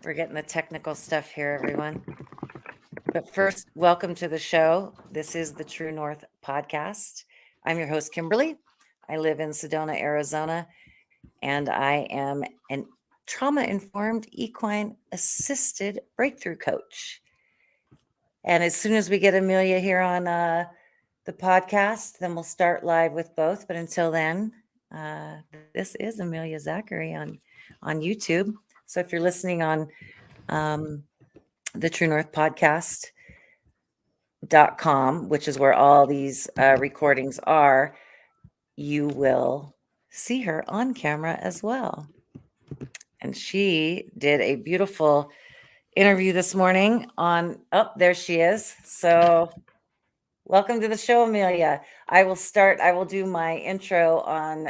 We're getting the technical stuff here, everyone. But first, welcome to the show. This is the True North podcast. I'm your host, Kimberly. I live in Sedona, Arizona, and I am an trauma informed equine assisted breakthrough coach. And as soon as we get Amelia here on the podcast, then we'll start live with both. But until then, this is Amelia Zachary on YouTube. So if you're listening on um, the True North podcast.com, which is where all these recordings are, you will see her on camera as well. And she did a beautiful interview this morning on, oh, there she is. So welcome to the show, Amelia. I will do my intro on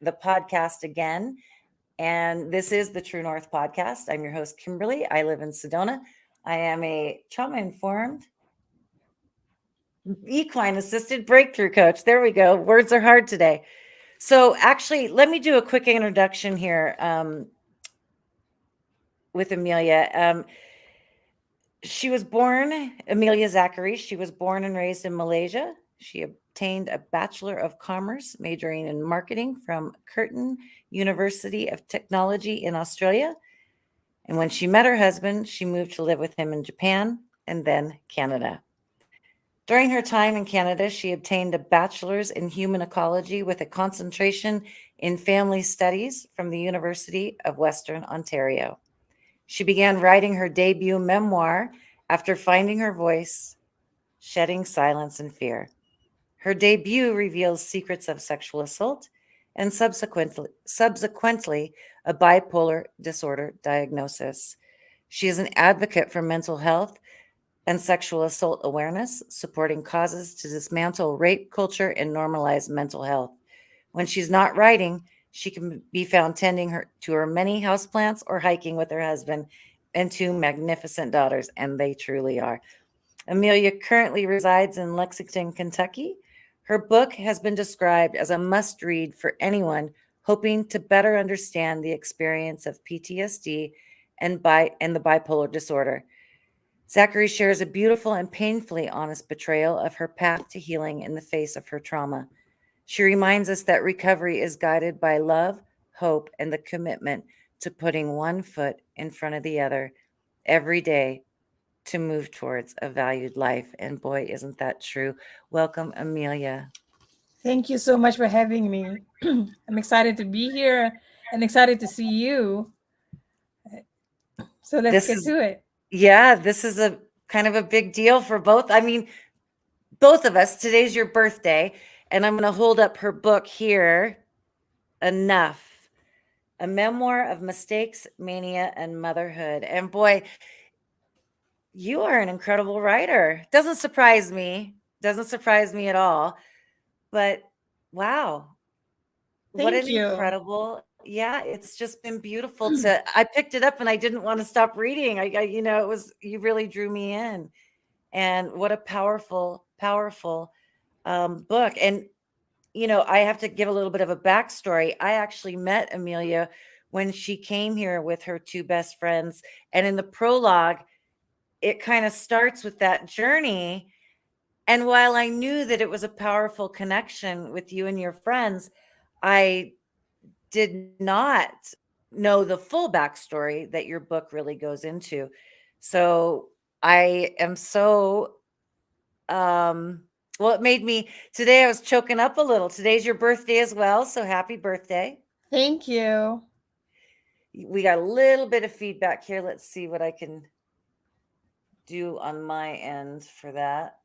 the podcast again. And this is the True North podcast. I'm your host, Kimberly. I live in Sedona. I am a trauma informed equine assisted breakthrough coach. There we go. Words are hard today. So, actually, let me do a quick introduction here with Amelia. She was born Amelia Zachary. She was born and raised in Malaysia. She obtained a Bachelor of Commerce, majoring in marketing from Curtin University of Technology in Australia. And when she met her husband, she moved to live with him in Japan and then Canada. During her time in Canada, she obtained a bachelor's in human ecology with a concentration in family studies from the University of Western Ontario. She began writing her debut memoir after finding her voice, shedding silence and fear. Her debut reveals secrets of sexual assault and subsequently a bipolar disorder diagnosis. She is an advocate for mental health and sexual assault awareness, supporting causes to dismantle rape culture and normalize mental health. When she's not writing, she can be found tending to her many houseplants or hiking with her husband and two magnificent daughters, and they truly are. Amelia currently resides in Lexington, Kentucky. Her book has been described as a must read for anyone hoping to better understand the experience of PTSD and the bipolar disorder. Zachary shares a beautiful and painfully honest portrayal of her path to healing in the face of her trauma. She reminds us that recovery is guided by love, hope, and the commitment to putting one foot in front of the other every day to move towards a valued life. And boy, isn't that true? Welcome, Amelia. Thank you so much for having me. I'm excited to be here and excited to see you. So let's This get is, to it. yeah, this is a kind of a big deal for both. I mean, both of us. Today's your birthday, and I'm going to hold up her book here. Enough. A memoir of mistakes, mania, and motherhood. And boy, you are an incredible writer. Doesn't surprise me. Doesn't surprise me at all. But wow, what Thank an you. incredible, yeah, it's just been beautiful I picked it up and I didn't want to stop reading. It was, you really drew me in. And what a powerful, powerful book. And, I have to give a little bit of a backstory. I actually met Amelia when she came here with her two best friends. And in the prologue, it kind of starts with that journey. And while I knew that it was a powerful connection with you and your friends, I did not know the full backstory that your book really goes into. So I am so, well, it made me, today I was choking up a little. Today's your birthday as well. So happy birthday. Thank you. We got a little bit of feedback here. Let's see what I can do on my end for that.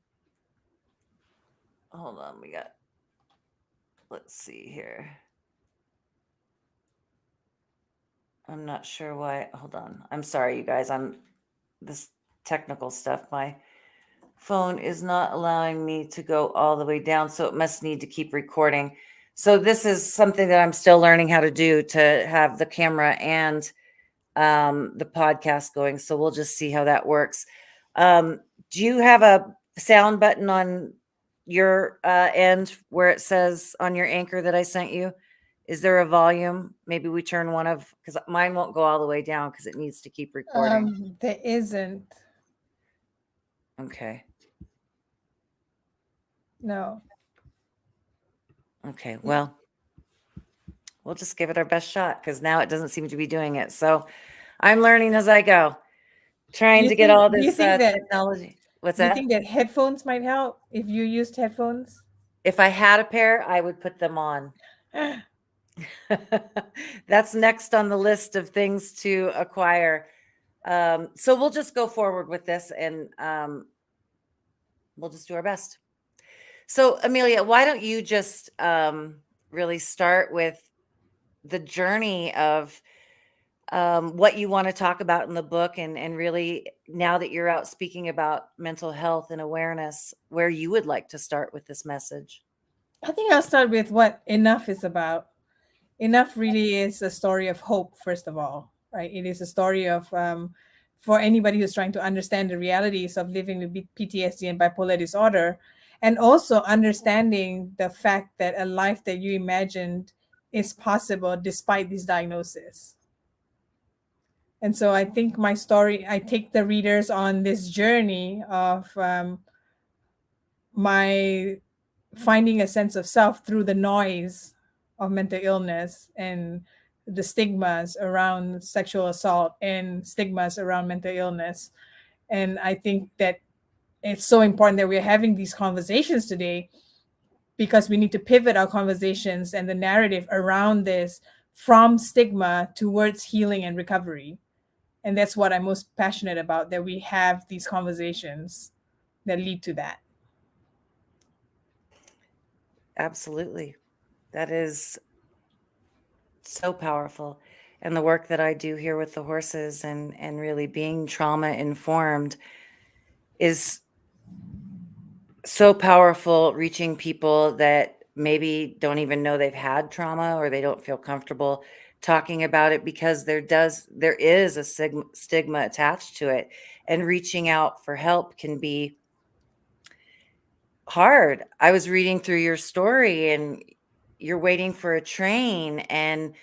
Hold on. Let's see here. I'm not sure why. Hold on. I'm sorry, you guys. This technical stuff. My phone is not allowing me to go all the way down, so it must need to keep recording. So this is something that I'm still learning how to do, to have the camera and the podcast going. So we'll just see how that works. Do you have a sound button on your end where it says on your anchor that I sent you? Is there a volume? Maybe we turn one of, because mine won't go all the way down because it needs to keep recording. There isn't. Okay. No. Okay. Well, we'll just give it our best shot because now it doesn't seem to be doing it. So I'm learning as I go, trying to get all Do you this think that technology. What's do you that? think that headphones might help if you used headphones? If I had a pair, I would put them on. That's next on the list of things to acquire. So we'll just go forward with this and we'll just do our best. So, Amelia, why don't you just really start with the journey of what you want to talk about in the book, and really, now that you're out speaking about mental health and awareness, where you would like to start with this message? I think I'll start with what enough is about. Enough really is a story of hope, first of all, right? It is a story of, for anybody who's trying to understand the realities of living with PTSD and bipolar disorder, and also understanding the fact that a life that you imagined is possible despite this diagnosis. And so I think my story, I take the readers on this journey of my finding a sense of self through the noise of mental illness and the stigmas around sexual assault and stigmas around mental illness. And I think that it's so important that we're having these conversations today, because we need to pivot our conversations and the narrative around this from stigma towards healing and recovery. And that's what I'm most passionate about, that we have these conversations that lead to that. Absolutely. That is so powerful. And the work that I do here with the horses and really being trauma informed is so powerful, reaching people that maybe don't even know they've had trauma, or they don't feel comfortable talking about it because there is a stigma attached to it, and reaching out for help can be hard. I was reading through your story and you're waiting for a train, and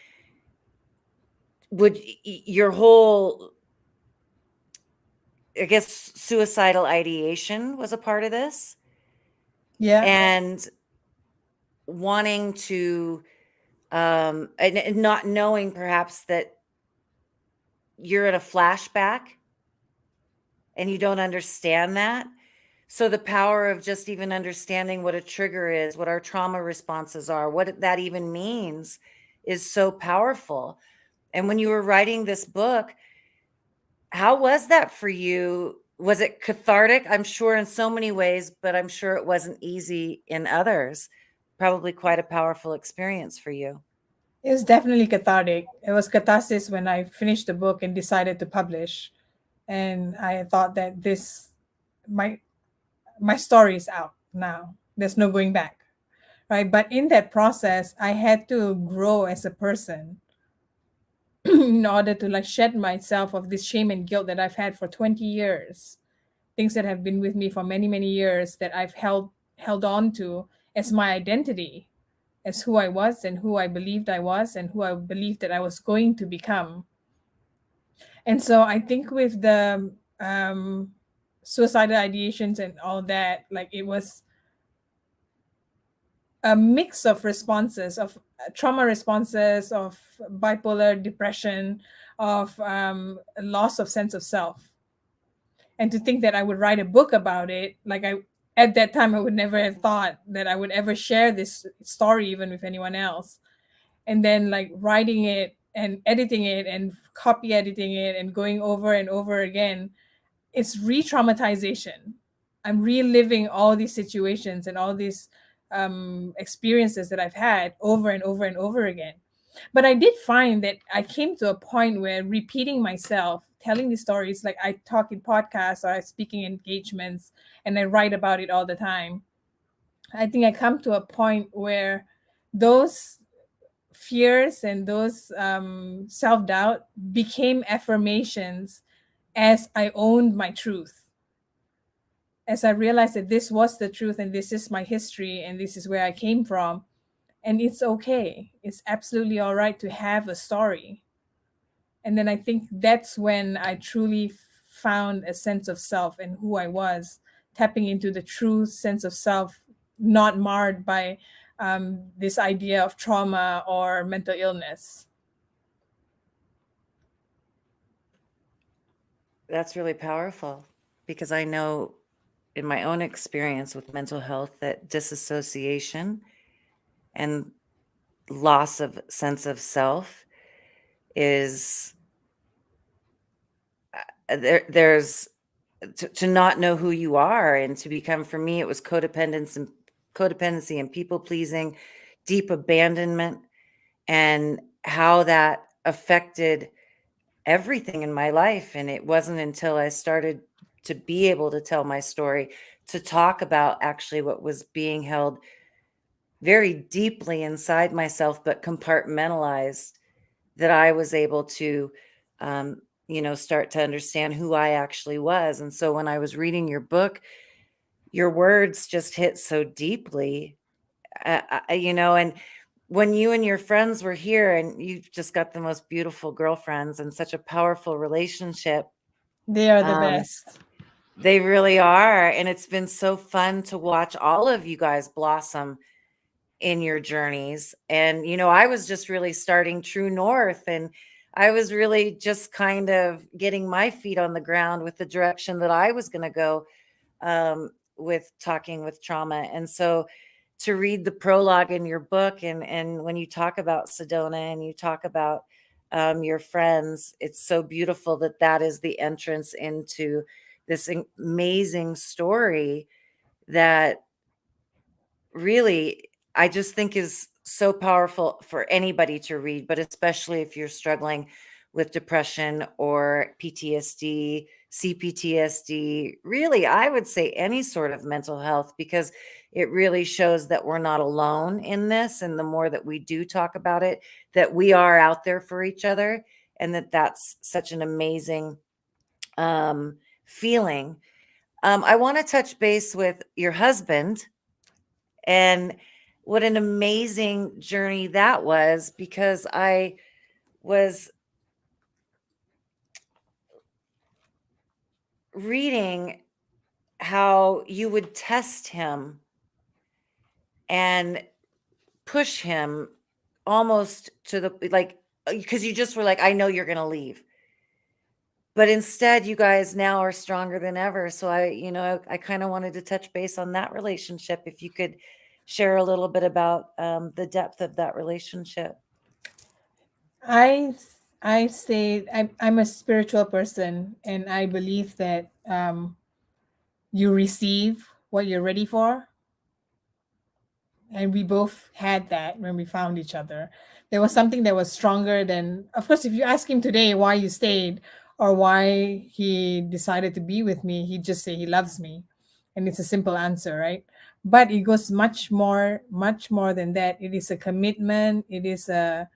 would your whole, I guess, suicidal ideation was a part of this, Yeah. and wanting to and not knowing perhaps that you're in a flashback and you don't understand that. So the power of just even understanding what a trigger is, what our trauma responses are, what that even means, is so powerful. And when you were writing this book, how was that for you? Was it cathartic? I'm sure in so many ways, but I'm sure it wasn't easy in others. Probably quite a powerful experience for you. It was definitely cathartic. It was catharsis when I finished the book and decided to publish. And I thought that my my story is out now. There's no going back. Right. But in that process, I had to grow as a person in order to like shed myself of this shame and guilt that I've had for 20 years. Things that have been with me for many, many years that I've held on to as my identity, as who I was and who I believed I was and who I believed that I was going to become. And so I think with the suicidal ideations and all that, like it was a mix of responses, of trauma responses, of bipolar depression, of loss of sense of self. And to think that I would write a book about it, like I at that time I would never have thought that I would ever share this story even with anyone else. And then like writing it and editing it and copy editing it and going over and over again, it's re-traumatization. I'm reliving all these situations and all these experiences that I've had over and over and over again. But I did find that I came to a point where repeating myself, telling these stories, like I talk in podcasts or I speaking engagements and I write about it all the time. I think I come to a point where those fears and those self-doubt became affirmations as I owned my truth, as I realized that this was the truth and this is my history and this is where I came from. And it's okay. It's absolutely all right to have a story. And then I think that's when I truly found a sense of self and who I was, tapping into the true sense of self, not marred by this idea of trauma or mental illness. That's really powerful, because I know in my own experience with mental health that disassociation and loss of sense of self is there's to not know who you are, and to become, for me it was codependency and people pleasing, deep abandonment, and how that affected everything in my life. And it wasn't until I started to be able to tell my story, to talk about actually what was being held very deeply inside myself, but compartmentalized, that I was able to, start to understand who I actually was. And so when I was reading your book, your words just hit so deeply, and when you and your friends were here, and you've just got the most beautiful girlfriends and such a powerful relationship. They are the um, best. they really are. And it's been so fun to watch all of you guys blossom in your journeys. And, I was just really starting True North, and I was really just kind of getting my feet on the ground with the direction that I was going to go, with talking with trauma. And so to read the prologue in your book, and when you talk about Sedona and you talk about your friends, it's so beautiful that that is the entrance into this amazing story that really, I just think is so powerful for anybody to read, but especially if you're struggling with depression or PTSD, CPTSD, really, I would say any sort of mental health, because it really shows that we're not alone in this. And the more that we do talk about it, that we are out there for each other, and that that's such an amazing feeling. I want to touch base with your husband, and what an amazing journey that was, because I was reading how you would test him and push him almost to the, like, because you just were like, I know you're going to leave. But instead, you guys now are stronger than ever. So I kind of wanted to touch base on that relationship. If you could share a little bit about the depth of that relationship. I I say I'm a spiritual person, and I believe that you receive what you're ready for. And we both had that when we found each other. There was something that was stronger than, of course, if you ask him today why you stayed or why he decided to be with me, he'd just say he loves me. And it's a simple answer, right? But it goes much more than that. It is a commitment, it is a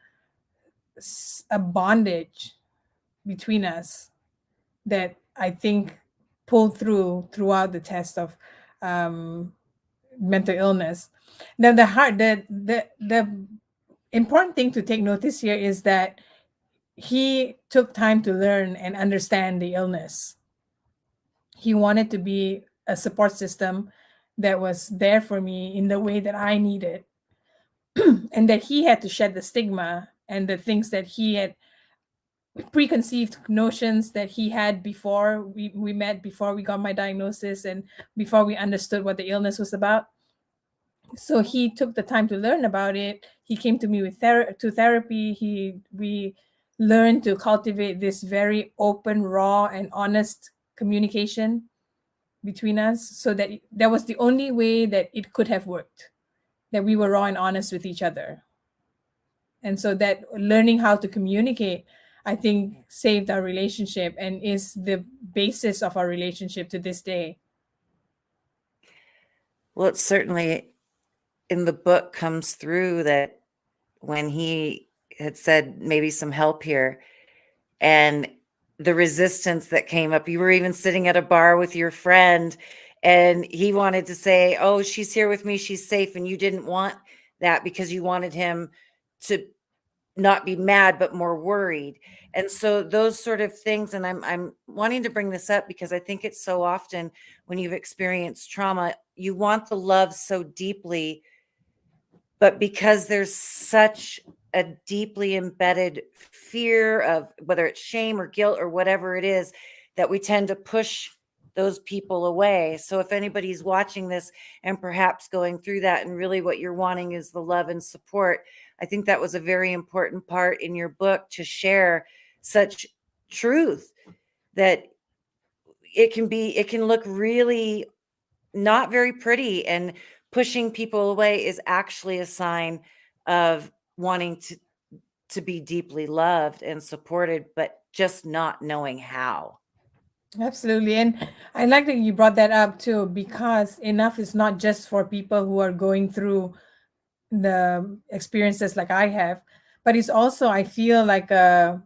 bondage between us that I think pulled throughout the test of um, mental illness. Now, the important thing to take notice here is that he took time to learn and understand the illness. He wanted to be a support system that was there for me in the way that I needed, and that he had to shed the stigma and the things that he had, preconceived notions that he had before we met, before we got my diagnosis, and before we understood what the illness was about. So he took the time to learn about it. He came to me with therapy. We learned to cultivate this very open, raw, and honest communication between us, so that that was the only way that it could have worked, that we were raw and honest with each other. And so that learning how to communicate, I think, saved our relationship and is the basis of our relationship to this day. Well, it's certainly in the book comes through that when he had said maybe some help here, and the resistance that came up, you were even sitting at a bar with your friend, and he wanted to say, oh, she's here with me, she's safe, and you didn't want that because you wanted him to not be mad but more worried. And so those sort of things, and I'm wanting to bring this up because I think it's so often when you've experienced trauma, you want the love so deeply, but because there's such a deeply embedded fear of whether it's shame or guilt or whatever it is, that we tend to push those people away. So if anybody's watching this and perhaps going through that, and really what you're wanting is the love and support, I think that was a very important part in your book to share such truth, that it can look really not very pretty, and pushing people away is actually a sign of wanting to be deeply loved and supported, but just not knowing how. Absolutely. And I like that you brought that up too, because enough is not just for people who are going through the experiences like I have, but it's also, I feel like a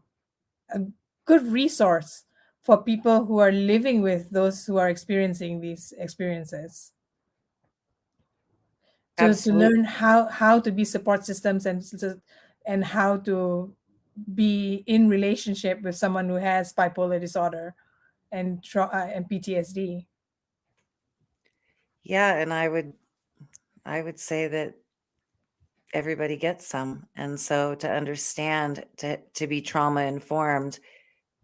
good resource for people who are living with those who are experiencing these experiences, to Absolutely. learn how to be support systems, and how to be in relationship with someone who has bipolar disorder and PTSD. Yeah, and I would say that everybody gets some. And so to understand, to be trauma informed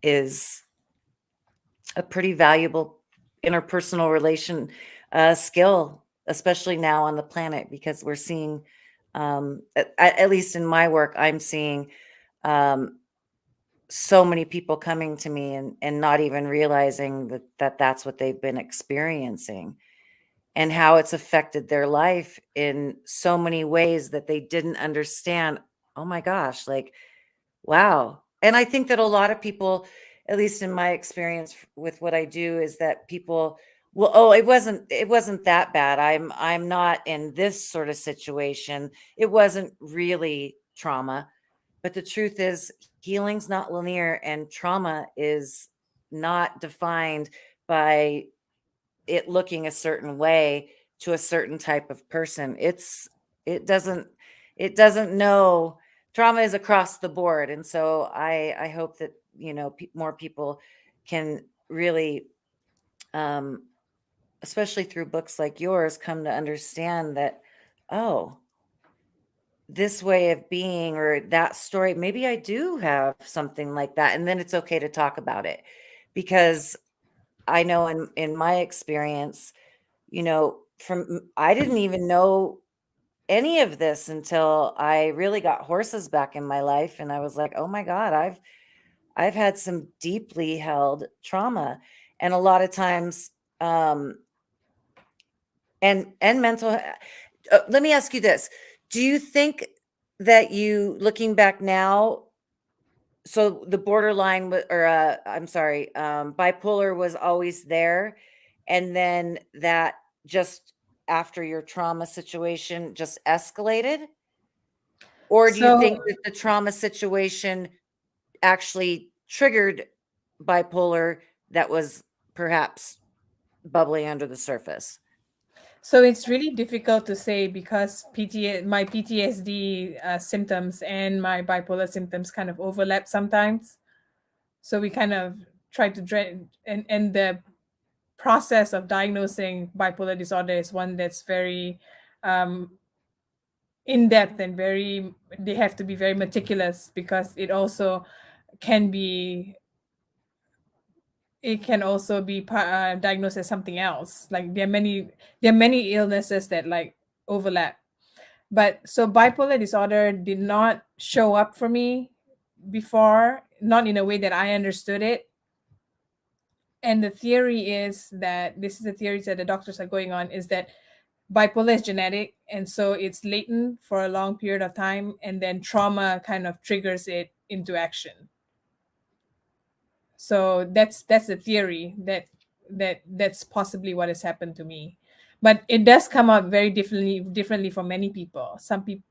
is a pretty valuable interpersonal relation skill, especially now on the planet, because we're seeing, at least in my work, I'm seeing um, so many people coming to me and not even realizing that that's what they've been experiencing, and how it's affected their life in so many ways that they didn't understand. Oh my gosh, like, wow. And I think that a lot of people, at least in my experience with what I do, is that people, well, oh, it wasn't that bad. I'm not in this sort of situation. It wasn't really trauma. But the truth is, healing's not linear, and trauma is not defined by it looking a certain way to a certain type of person. It doesn't it doesn't know. Trauma is across the board, and so I hope that more people can really, um, especially through books like yours, come to understand that, oh, this way of being or that story, maybe I do have something like that, and then it's okay to talk about it, because I know in my experience, from I didn't even know any of this until I really got horses back in my life, and I was like, "Oh my god, I've had some deeply held trauma." And a lot of times, and let me ask you this. Do you think that, you looking back now, so the borderline or I'm sorry, bipolar was always there, and then that just after your trauma situation just escalated? Or do you So think that the trauma situation actually triggered bipolar that was perhaps bubbling under the surface? So it's really difficult to say, because my PTSD symptoms and my bipolar symptoms kind of overlap sometimes. So we kind of try to and the process of diagnosing bipolar disorder is one that's very um, in depth, and they have to be very meticulous, because can be it can also be diagnosed as something else. Like there are many illnesses that like overlap. But so bipolar disorder did not show up for me before, not in a way that I understood it. And the theory is that this is the theories that the doctors are going on, is that bipolar is genetic, and so it's latent for a long period of time, and then trauma kind of triggers it into action. So that's the theory, that's possibly what has happened to me. But it does come out very differently for many people. Some people,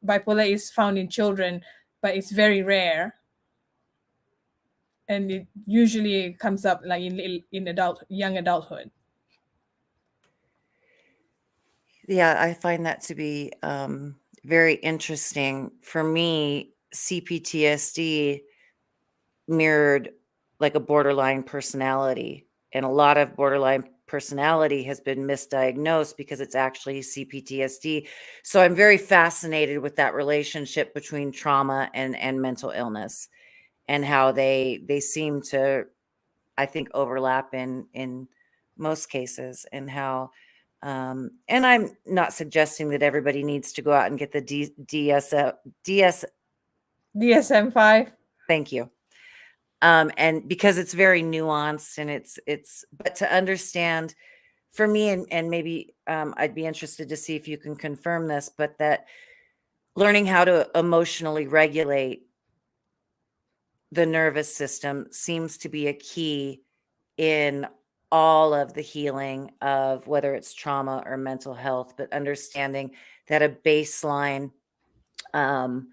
bipolar is found in children, but it's very rare, and it usually comes up like in young adulthood. Yeah, I find that to be very interesting. For me, CPTSD mirrored like a borderline personality, and a lot of borderline personality has been misdiagnosed because it's actually CPTSD. So I'm very fascinated with that relationship between trauma and mental illness, and how they seem to, I think, overlap in most cases, and how and I'm not suggesting that everybody needs to go out and get the DS. DSM-5. Thank you. And because it's very nuanced, and but to understand, for me, and maybe I'd be interested to see if you can confirm this, but that learning how to emotionally regulate the nervous system seems to be a key in all of the healing of whether it's trauma or mental health, but understanding that a baseline um,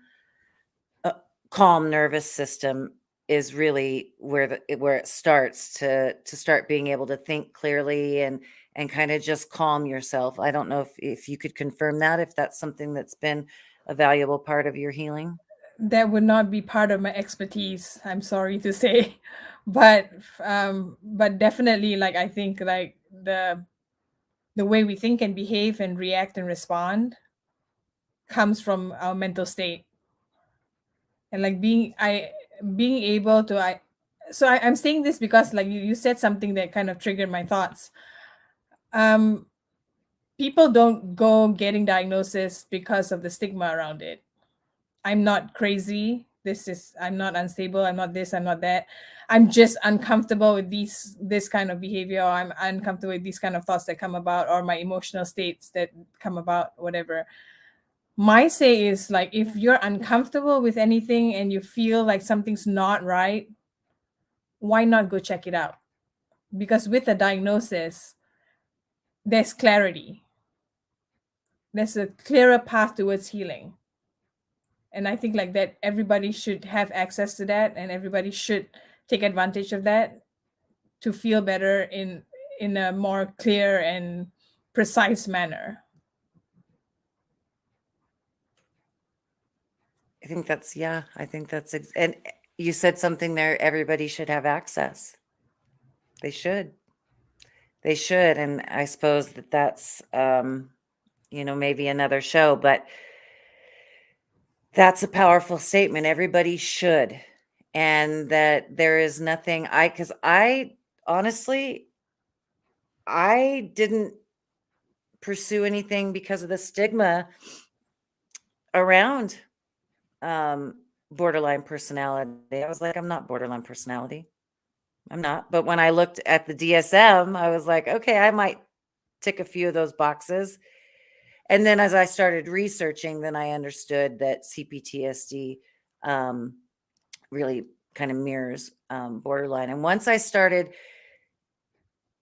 calm nervous system is really where it starts to start being able to think clearly and kind of just calm yourself. I don't know if you could confirm that, if that's something that's been a valuable part of your healing. That would not be part of my expertise, I'm sorry to say. But definitely, like, I think like the way we think and behave and react and respond comes from our mental state. And like being able to I'm saying this because like you said something that kind of triggered my thoughts. um People don't go getting diagnosis because of the stigma around it. I'm not crazy. I'm not unstable. I'm not this. I'm not that. I'm just uncomfortable with this kind of behavior. Or I'm uncomfortable with these kind of thoughts that come about, or my emotional states that come about, whatever. My say is like, if you're uncomfortable with anything and you feel like something's not right, why not go check it out? Because with a diagnosis, there's clarity. There's a clearer path towards healing. And I think like that everybody should have access to that, and everybody should take advantage of that to feel better in a more clear and precise manner. I think that's, yeah, I think that's, and you said something there, everybody should have access. They should. They should. And I suppose that's, maybe another show, but that's a powerful statement. Everybody should. And that there is nothing, because I honestly, I didn't pursue anything because of the stigma around borderline personality. I was like, I'm not borderline personality. I'm not. But when I looked at the DSM, I was like, okay, I might tick a few of those boxes. And then as I started researching, then I understood that CPTSD really kind of mirrors borderline. And once I started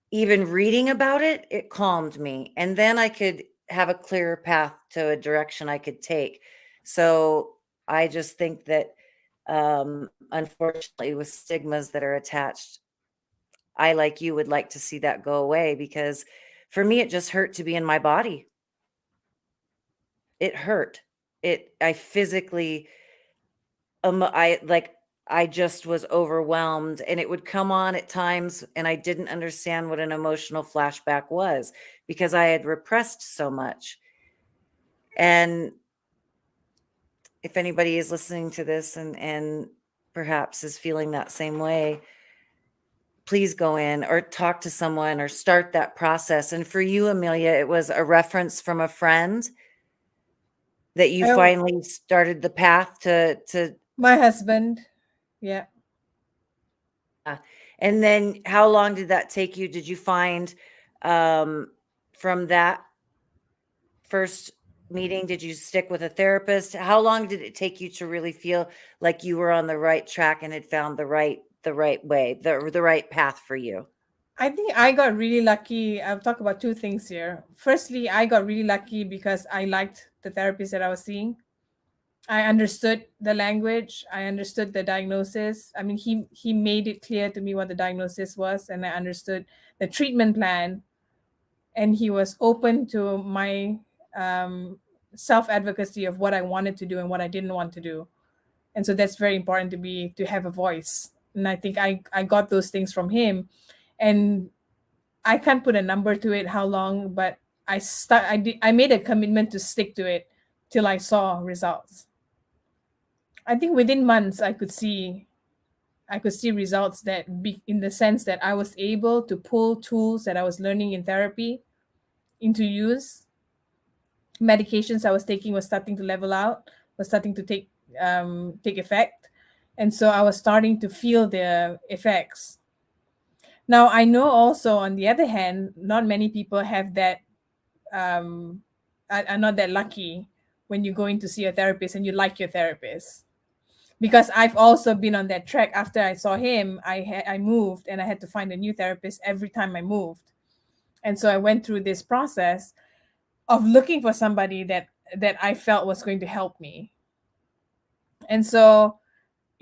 even reading about it, it calmed me. And then I could have a clearer path to a direction I could take. So I just think that unfortunately, with stigmas that are attached, I, like you, would like to see that go away, because for me, it just hurt to be in my body. It hurt. I physically, I just was overwhelmed, and it would come on at times, and I didn't understand what an emotional flashback was because I had repressed so much. And if anybody is listening to this and perhaps is feeling that same way, please go in or talk to someone or start that process. And for you, Amelia, it was a reference from a friend that you Oh, finally started the path to. my husband. Yeah. And then how long did that take you? Did you find from that first meeting, did you stick with a therapist? How long did it take you to really feel like you were on the right track and had found the right way, the right path for you? I think I got really lucky. I'll talk about two things here. Firstly, I got really lucky because I liked the therapist that I was seeing. I understood the language. I understood the diagnosis. I mean, he made it clear to me what the diagnosis was, and I understood the treatment plan. And he was open to my self-advocacy of what I wanted to do and what I didn't want to do. And so that's very important to have a voice. And I think I got those things from him. And I can't put a number to it how long, but I made a commitment to stick to it till I saw results. I think within months I could see results that be in the sense that I was able to pull tools that I was learning in therapy into use. Medications I was taking was starting to level out, was starting to take effect. And so I was starting to feel the effects. Now I know also on the other hand, not many people have that are not that lucky when you go in to see a therapist and you like your therapist. Because I've also been on that track. After I saw him, I moved and I had to find a new therapist every time I moved. And so I went through this process of looking for somebody that I felt was going to help me. And so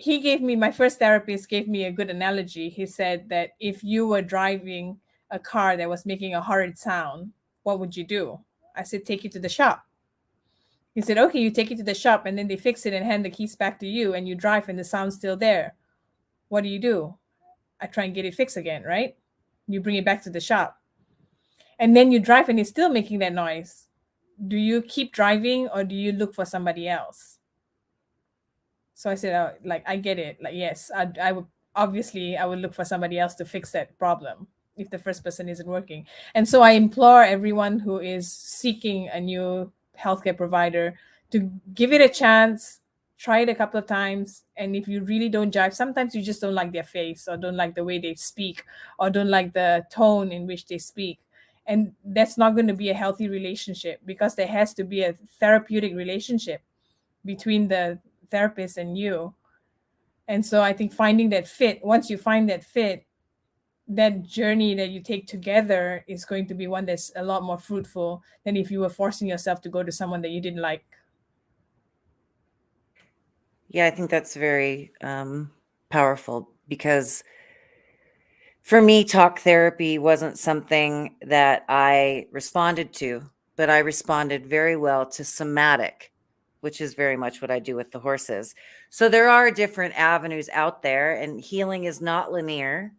my first therapist gave me a good analogy. He said that if you were driving a car that was making a horrid sound, what would you do? I said, take it to the shop. He said, okay, you take it to the shop and then they fix it and hand the keys back to you and you drive and the sound's still there. What do? I try and get it fixed again, right? You bring it back to the shop. And then you drive and it's still making that noise. Do you keep driving or do you look for somebody else? So I said, oh, like, I get it. Like, yes, I would obviously I would look for somebody else to fix that problem if the first person isn't working. And so I implore everyone who is seeking a new healthcare provider to give it a chance, try it a couple of times. And if you really don't jive, sometimes you just don't like their face or don't like the way they speak or don't like the tone in which they speak. And that's not going to be a healthy relationship because there has to be a therapeutic relationship between the therapist and you. And so I think finding that fit, once you find that fit, that journey that you take together is going to be one that's a lot more fruitful than if you were forcing yourself to go to someone that you didn't like. Yeah, I think that's very powerful because for me, talk therapy wasn't something that I responded to, but I responded very well to somatic, which is very much what I do with the horses. So there are different avenues out there, and healing is not linear.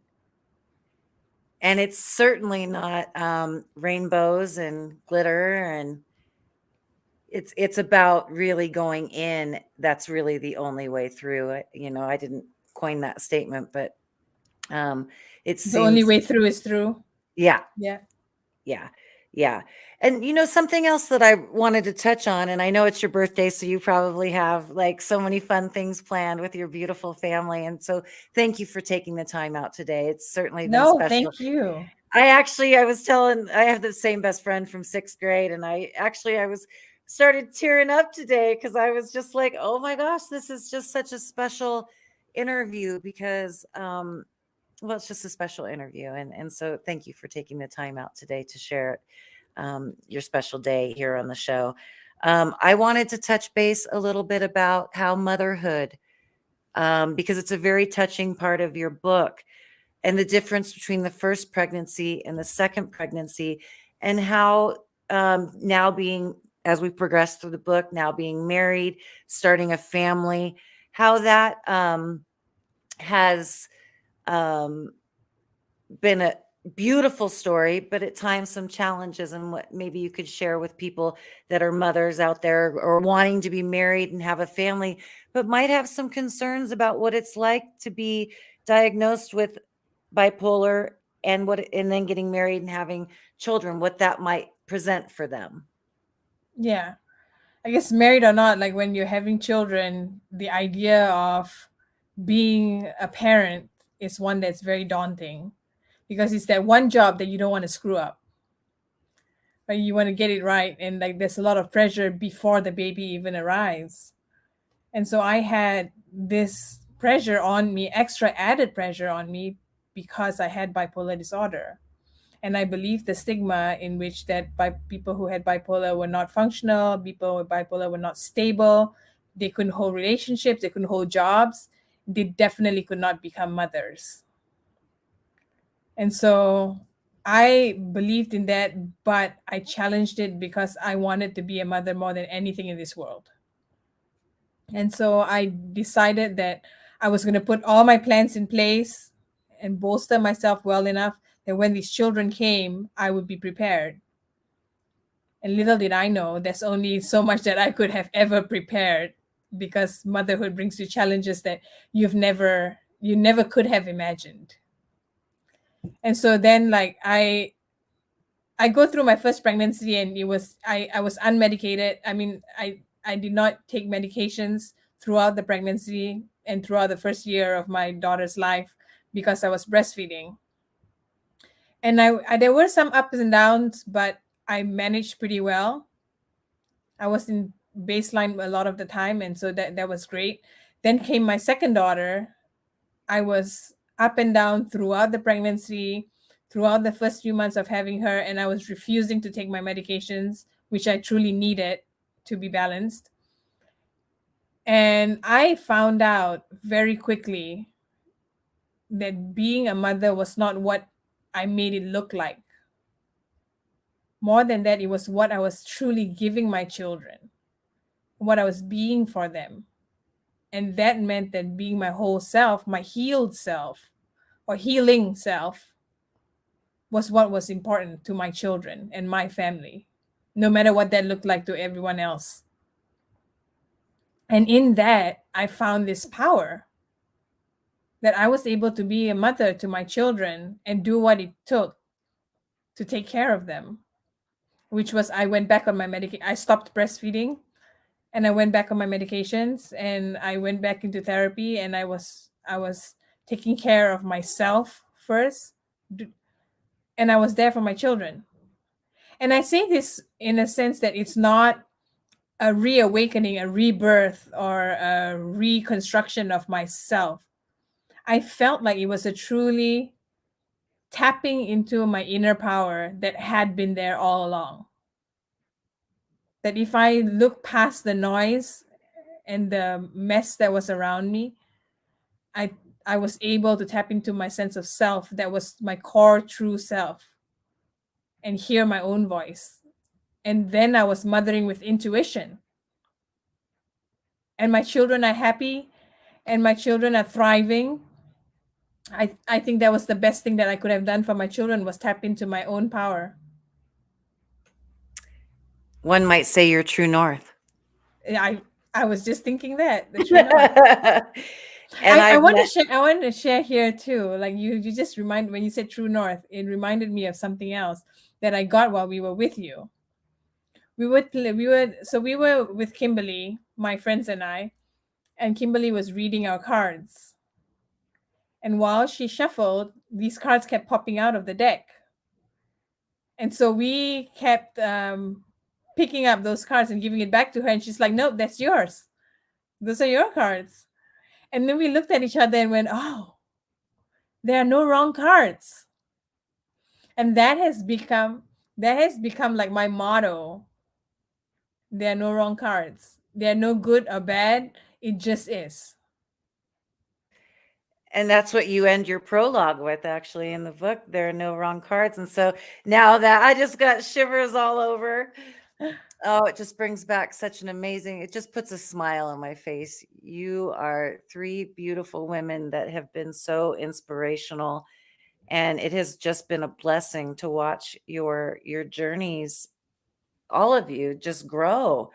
And it's certainly not rainbows and glitter, and it's about really going in. That's really the only way through it. I didn't coin that statement, but it The only seems, way through is through. yeah. Yeah. Yeah. Yeah. And something else that I wanted to touch on, and I know it's your birthday, so you probably have like so many fun things planned with your beautiful family. And so thank you for taking the time out today. It's certainly been No, special. thank you. I was telling, I have the same best friend from 6th grade, and I was started tearing up today because I was just like, oh my gosh, this is just such a special interview because well, it's just a special interview. And so thank you for taking the time out today to share your special day here on the show. I wanted to touch base a little bit about how motherhood, because it's a very touching part of your book, and the difference between the first pregnancy and the second pregnancy, and how now being, as we progress through the book, now being married, starting a family, how that has um, been a beautiful story, but at times some challenges, and what maybe you could share with people that are mothers out there or wanting to be married and have a family, but might have some concerns about what it's like to be diagnosed with bipolar and then getting married and having children, what that might present for them. Yeah. I guess married or not, like when you're having children, the idea of being a parent is one that's very daunting because it's that one job that you don't want to screw up. Right? You want to get it right. And like there's a lot of pressure before the baby even arrives. And so I had this pressure on me, extra added pressure on me because I had bipolar disorder. And I believe the stigma in which that by people who had bipolar were not functional, people with bipolar were not stable, they couldn't hold relationships, they couldn't hold jobs, they definitely could not become mothers. And so I believed in that, but I challenged it because I wanted to be a mother more than anything in this world. And so I decided that I was going to put all my plans in place and bolster myself well enough that when these children came, I would be prepared. And little did I know, there's only so much that I could have ever prepared, because motherhood brings you challenges that you never could have imagined. And so then, like, I go through my first pregnancy, and I was unmedicated. I mean, I did not take medications throughout the pregnancy and throughout the first year of my daughter's life because I was breastfeeding. And I there were some ups and downs, but I managed pretty well. I was in baseline a lot of the time, and so that was great. Then came my second daughter. I was up and down throughout the pregnancy, throughout the first few months of having her, and I was refusing to take my medications, which I truly needed to be balanced. And I found out very quickly that being a mother was not what I made it look like. More than that, it was what I was truly giving my children, what I was being for them. And that meant that being my whole self, my healed self or healing self, was what was important to my children and my family, no matter what that looked like to everyone else. And in that, I found this power that I was able to be a mother to my children and do what it took to take care of them, which was I went back on my medication. I stopped breastfeeding and I went back on my medications and I went back into therapy, and I was taking care of myself first, and I was there for my children. And I say this in a sense that it's not a reawakening, a rebirth, or a reconstruction of myself. I felt like it was a truly tapping into my inner power that had been there all along. That if I look past the noise and the mess that was around me, I I was able to tap into my sense of self that was my core true self and hear my own voice. And then I was mothering with intuition. And my children are happy and my children are thriving. I think that was the best thing that I could have done for my children, was tap into my own power. One might say you're true north. I I was just thinking that the true north. And I I've want to met share. I want to share here too. Like you just remind when you said true north, it reminded me of something else that I got while we were with you. We were with Kimberly, my friends and I, and Kimberly was reading our cards. And while she shuffled, these cards kept popping out of the deck. And so we kept picking up those cards and giving it back to her. And she's like, "Nope, that's yours. Those are your cards." And then we looked at each other and went, "Oh, there are no wrong cards." And that has become like my motto. There are no wrong cards. There are no good or bad. It just is. and that's what you end your prologue with, actually, in the book. There are no wrong cards. And so now that I just got shivers all over. Oh, it just brings back such an amazing, it just puts a smile on my face. You are three beautiful women that have been so inspirational, and it has just been a blessing to watch your journeys, all of you, just grow.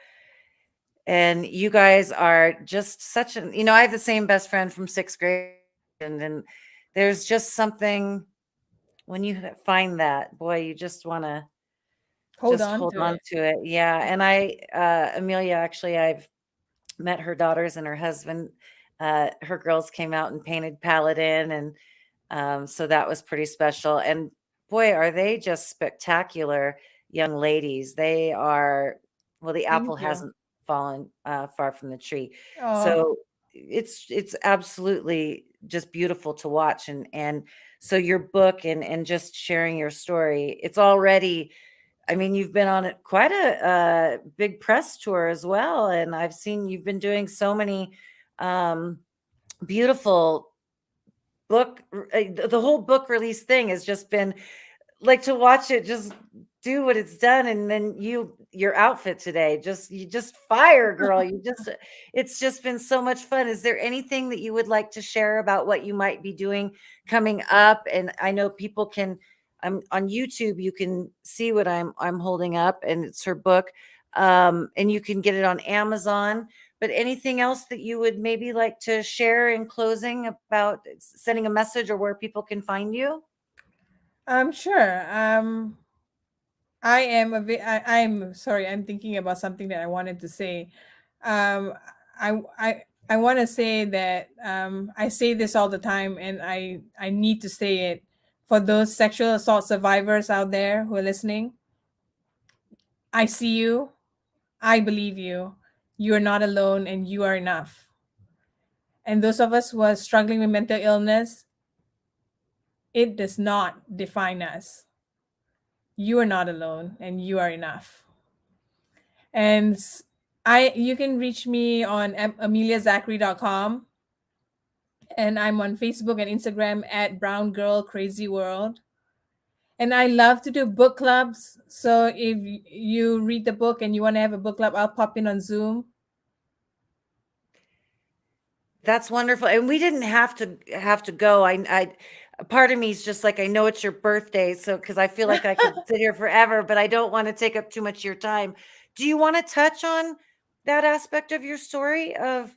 And you guys are just such an, I have the same best friend from 6th grade, and there's just something when you find that, boy, you just want to Hold just on hold to on it. to it. Yeah. And Amelia, actually, I've met her daughters and her husband. Her girls came out and painted Paladin, and so that was pretty special. And boy, are they just spectacular young ladies. They are, well, the apple Thank you. hasn't fallen far from the tree. Oh, So it's absolutely just beautiful to watch. And so your book and just sharing your story, it's already, I mean, you've been on quite a big press tour as well, and I've seen you've been doing so many um, beautiful book. The whole book release thing has just been like to watch it just do what it's done. And then your outfit today, you just fire, girl. It's just been so much fun. Is there anything that you would like to share about what you might be doing coming up? And I know people can, I'm on YouTube, you can see what I'm holding up, and it's her book. And you can get it on Amazon. But anything else that you would maybe like to share in closing about sending a message or where people can find you? Sure. I'm sorry. I'm thinking about something that I wanted to say. Um, I want to say that I say this all the time, and I need to say it for those sexual assault survivors out there who are listening. I see you. I believe you. You are not alone, and you are enough. And those of us who are struggling with mental illness, it does not define us. You are not alone, and you are enough. And you can reach me on ameliazachry.com, and I'm on Facebook and Instagram at Brown Girl Crazy World. And I love to do book clubs. So if you read the book and you want to have a book club, I'll pop in on Zoom. That's wonderful. And we didn't have to go. Part of me is just like, I know it's your birthday, so because I feel like I could sit here forever, but I don't want to take up too much of your time. Do you want to touch on that aspect of your story of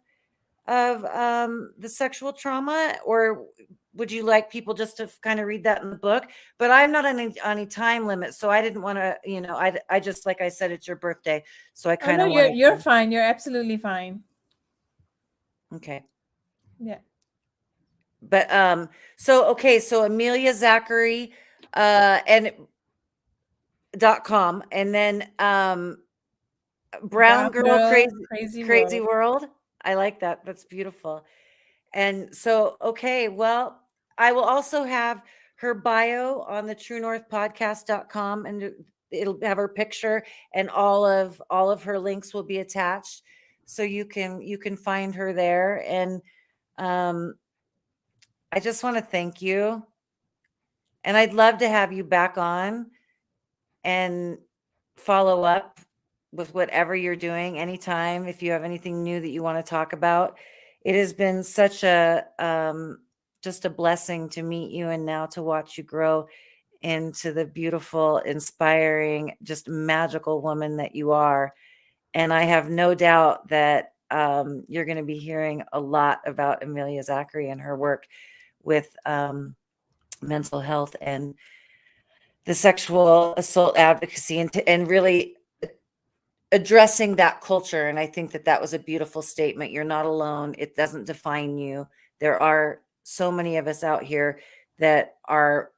the sexual trauma, or would you like people just to kind of read that in the book? But I'm not on any time limit, so I didn't want to, I just, like I said, it's your birthday, so I Oh kind no, of wanted you're to. fine. You're absolutely fine. Okay. Yeah. But so okay, so Amelia Zachary and .com, and then Brown Brown Girl Girl Crazy Crazy Crazy World. World. I like that. That's beautiful. And so okay, well, I will also have her bio on the truenorthpodcast.com, and it'll have her picture, and all of her links will be attached, so you can find her there. And um I just want to thank you. And I'd love to have you back on and follow up with whatever you're doing anytime if you have anything new that you want to talk about. It has been such a just a blessing to meet you, and now to watch you grow into the beautiful, inspiring, just magical woman that you are. And I have no doubt that you're going to be hearing a lot about Amelia Zachary and her work with mental health and the sexual assault advocacy, and really addressing that culture. And I think that was a beautiful statement. You're not alone. It doesn't define you. There are so many of us out here that are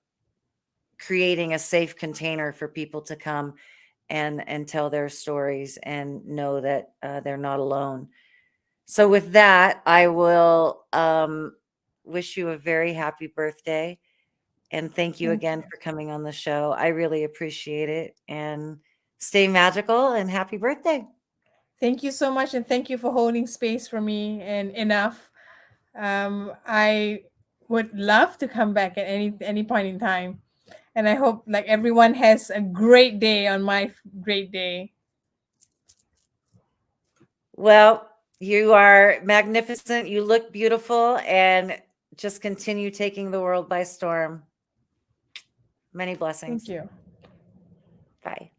creating a safe container for people to come and tell their stories and know that they're not alone. So with that, I will wish you a very happy birthday. And thank you Thank again you. for coming on the show. I really appreciate it. And stay magical, and happy birthday. Thank you so much, and thank you for holding space for me and enough. I would love to come back at any point in time, and I hope like everyone has a great day on my great day. Well, you are magnificent. You look beautiful, and just continue taking the world by storm. Many Thank blessings. you. Bye.